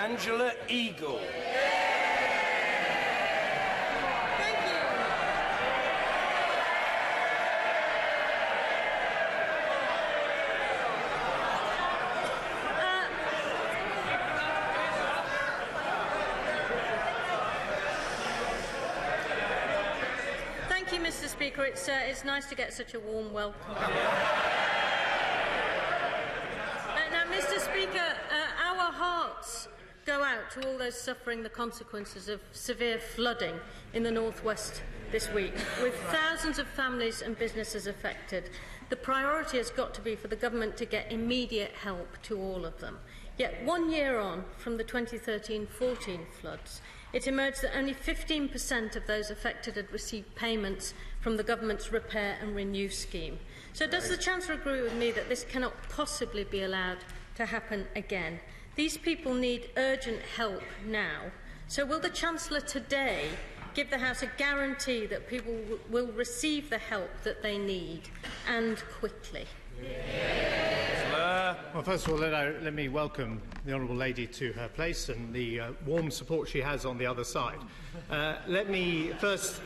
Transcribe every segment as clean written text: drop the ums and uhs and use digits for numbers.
Angela Eagle. Mr. Speaker, it's nice to get such a warm welcome. Now, Mr. Speaker, our hearts go out to all those suffering the consequences of severe flooding in the northwest this week, with thousands of families and businesses affected. The priority has got to be for the government to get immediate help to all of them. Yet 1 year on from the 2013-14 floods, it emerged that only 15% of those affected had received payments from the government's Repair and Renew scheme. So does the Chancellor agree with me that this cannot possibly be allowed to happen again? These people need urgent help now. So will the Chancellor today give the House a guarantee that people will receive the help that they need, and quickly? Well, first of all, let me welcome the Honourable Lady to her place and the warm support she has on the other side. Let me first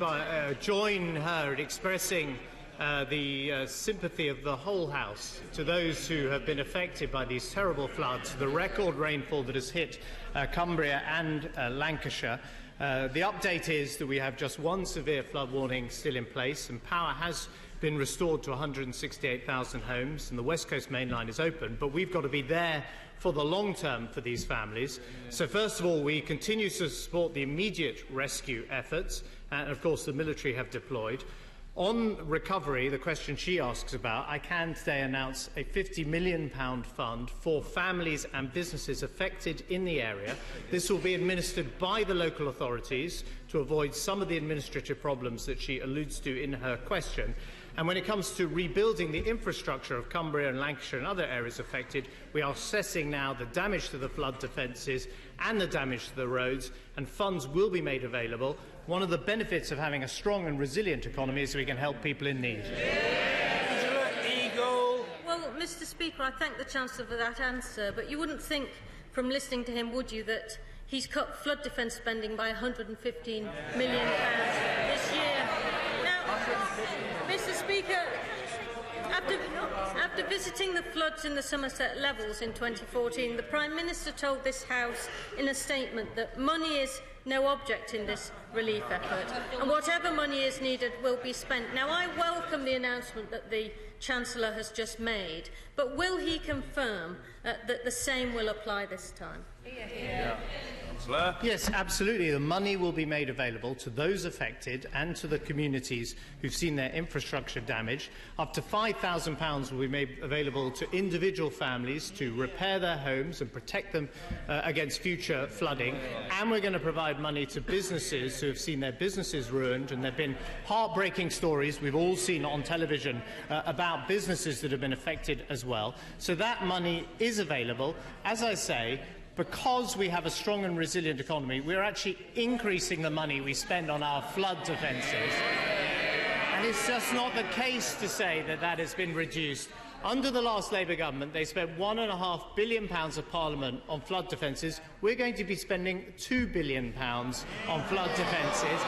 join her in expressing the sympathy of the whole House to those who have been affected by these terrible floods, the record rainfall that has hit Cumbria and Lancashire. The update is that we have just one severe flood warning still in place, and power has been restored to 168,000 homes, and the West Coast Main Line is open, but we've got to be there for the long term for these families. So first of all, we continue to support the immediate rescue efforts, and of course the military have deployed. On recovery, the question she asks about, I can today announce a £50 million fund for families and businesses affected in the area. This will be administered by the local authorities to avoid some of the administrative problems that she alludes to in her question. And when it comes to rebuilding the infrastructure of Cumbria and Lancashire and other areas affected, we are assessing now the damage to the flood defences and the damage to the roads, and funds will be made available. One of the benefits of having a strong and resilient economy is we can help people in need. Angela Eagle. Well, Mr. Speaker, I thank the Chancellor for that answer, but you wouldn't think from listening to him, would you, that he's cut flood defence spending by £115 million this year? Now, Mr. Speaker, after visiting the floods in the Somerset Levels in 2014, the Prime Minister told this House in a statement that money is no object in this relief effort, and whatever money is needed will be spent. Now, I welcome the announcement that the Chancellor has just made, but will he confirm that the same will apply this time? Yeah. Yes, absolutely. The money will be made available to those affected and to the communities who've seen their infrastructure damaged. Up to £5,000 will be made available to individual families to repair their homes and protect them against future flooding. And we're going to provide money to businesses who have seen their businesses ruined. And there have been heartbreaking stories we've all seen on television about businesses that have been affected as well. So that money is available. As I say, because we have a strong and resilient economy, we're actually increasing the money we spend on our flood defences. And it's just not the case to say that that has been reduced. Under the last Labour government, they spent £1.5 billion of Parliament on flood defences. We're going to be spending £2 billion on flood defences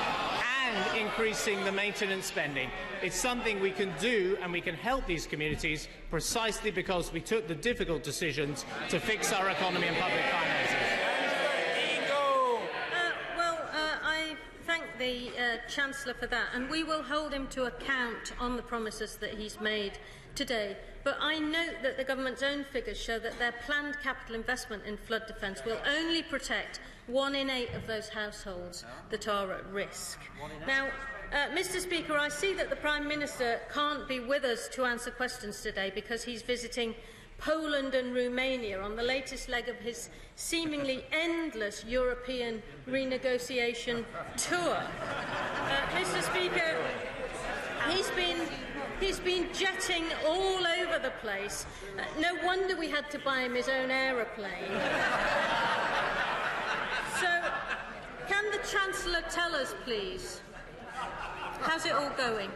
and increasing the maintenance spending. It's something we can do, and we can help these communities precisely because we took the difficult decisions to fix our economy and public finances. I thank the Chancellor for that, and we will hold him to account on the promises that he's made today. But I note that the government's own figures show that their planned capital investment in flood defence will only protect 1 in 8 of those households that are at risk. Now, Mr. Speaker, I see that the Prime Minister can't be with us to answer questions today because he's visiting Poland and Romania on the latest leg of his seemingly endless European renegotiation tour. Mr. Speaker, he's been jetting all over the place. No wonder we had to buy him his own aeroplane. So, can the Chancellor tell us, please, how's it all going?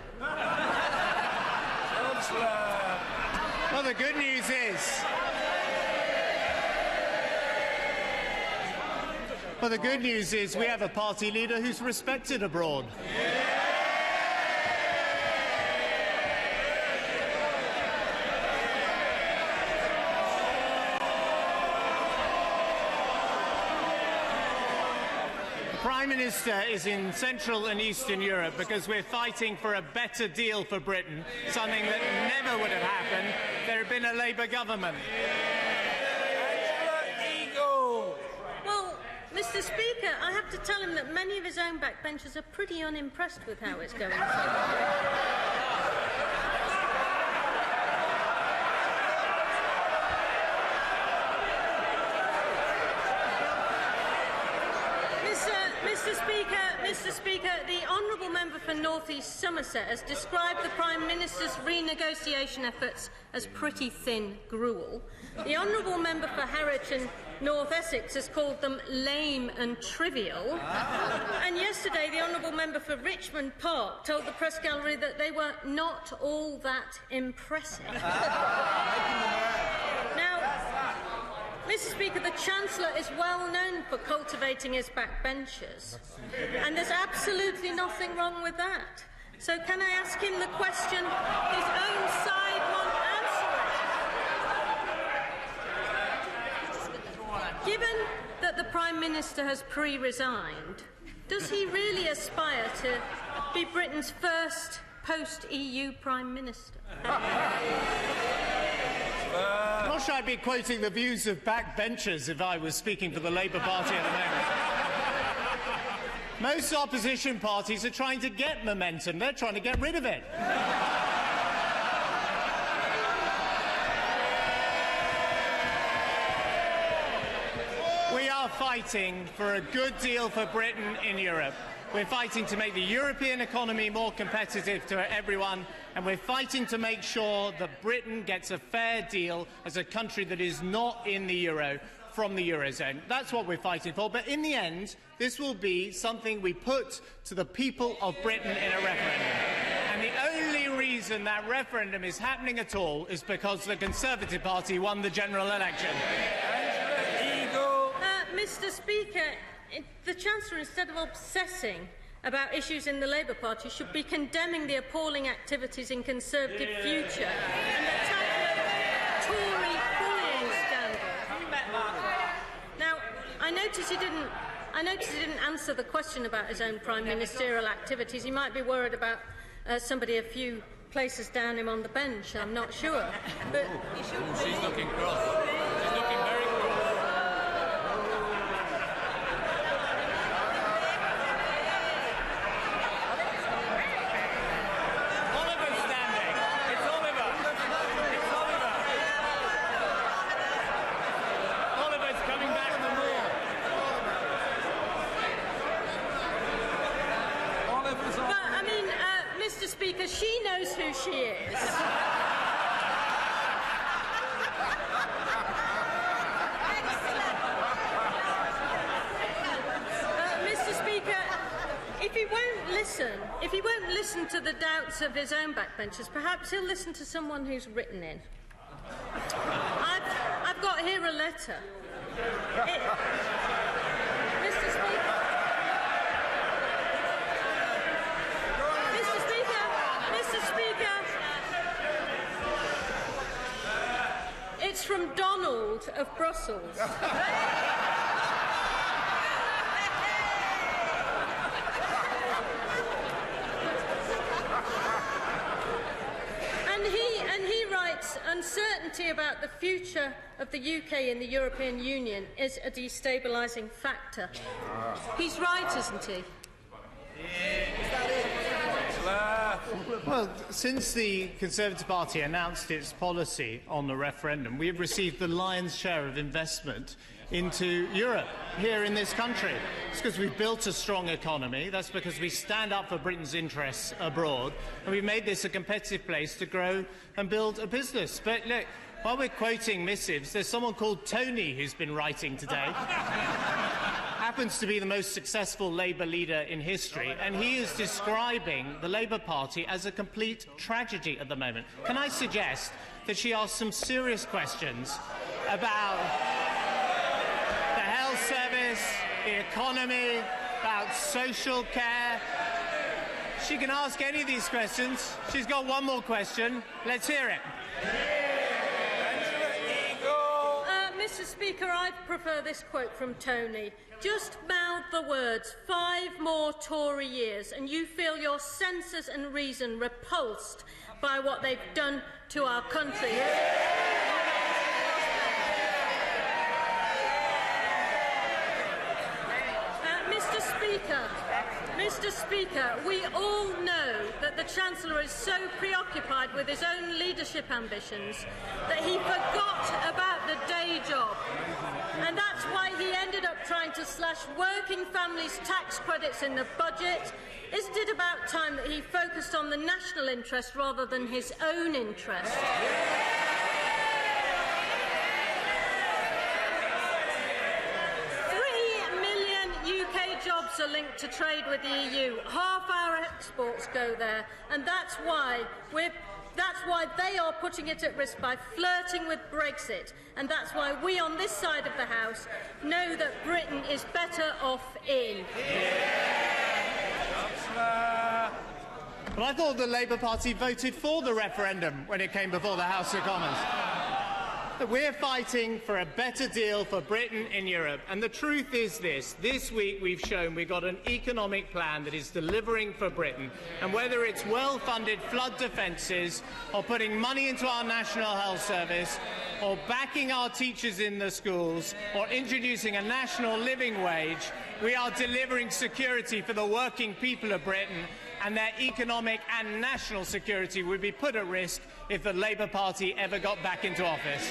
Well, the good news is Well, the good news is we have a party leader who's respected abroad. The Prime Minister is in Central and Eastern Europe because we're fighting for a better deal for Britain, something that never would have happened if there had been a Labour government. Well, Mr. Speaker, I have to tell him that many of his own backbenchers are pretty unimpressed with how it's going. Mr. Speaker, the honourable member for North East Somerset has described the Prime Minister's renegotiation efforts as pretty thin gruel. The honourable member for Harwich and North Essex has called them lame and trivial. And yesterday, the honourable member for Richmond Park told the press gallery that they were not all that impressive. Now, Mr. Speaker, the Chancellor is well known for cultivating his backbenchers, and there's absolutely nothing wrong with that. So can I ask him the question his own side want answering? Given that the Prime Minister has pre-resigned, does he really aspire to be Britain's first post-EU Prime Minister? I'm not sure I'd be quoting the views of backbenchers if I was speaking for the Labour Party at the moment. Most opposition parties are trying to get momentum. They're trying to get rid of it. We are fighting for a good deal for Britain in Europe. We're fighting to make the European economy more competitive to everyone, and we're fighting to make sure that Britain gets a fair deal as a country that is not in the euro from the Eurozone. That's what we're fighting for. But in the end, this will be something we put to the people of Britain in a referendum. And the only reason that referendum is happening at all is because the Conservative Party won the general election. Mr. Speaker, the Chancellor, instead of obsessing about issues in the Labour Party, should be condemning the appalling activities in Conservative Future and the Tory bullying scandal. Now, I notice he didn't answer the question about his own prime ministerial activities. He might be worried about somebody a few places down him on the bench. I'm not sure. But She's looking cross. She's looking very cross. Speaker, she knows who she is. Mr. Speaker, if he won't listen to the doubts of his own backbenchers, perhaps he'll listen to someone who's written in. I've got here a letter. Mr. Speaker. It's from Donald of Brussels. And he writes, uncertainty about the future of the UK in the European Union is a destabilising factor. He's right, isn't he? Well, since the Conservative Party announced its policy on the referendum, we have received the lion's share of investment into Europe here in this country. It's because we've built a strong economy. That's because we stand up for Britain's interests abroad, and we've made this a competitive place to grow and build a business. But look, while we're quoting missives, there's someone called Tony who's been writing today. Happens to be the most successful Labour leader in history, and he is describing the Labour Party as a complete tragedy at the moment. Can I suggest that she asks some serious questions about the health service, the economy, about social care. She can ask any of these questions. She's got one more question. Let's hear it. Mr. Speaker, I prefer this quote from Tony. Just mouth the words 5 more Tory years and you feel your senses and reason repulsed by what they've done to our country. Mr. Speaker, we all know that the Chancellor is so preoccupied with his own leadership ambitions that he forgot about the day job. And that's why he ended up trying to slash working families' tax credits in the budget. Isn't it about time that he focused on the national interest rather than his own interest? Jobs are linked to trade with the EU. Half our exports go there, and that's why they are putting it at risk by flirting with Brexit, and that's why we on this side of the House know that Britain is better off in. Well, I thought the Labour Party voted for the referendum when it came before the House of Commons. We're fighting for a better deal for Britain in Europe. And the truth is this week we've shown we've got an economic plan that is delivering for Britain. And whether it's well-funded flood defences or putting money into our National Health Service or backing our teachers in the schools or introducing a national living wage, we are delivering security for the working people of Britain, and their economic and national security would be put at risk if the Labour Party ever got back into office.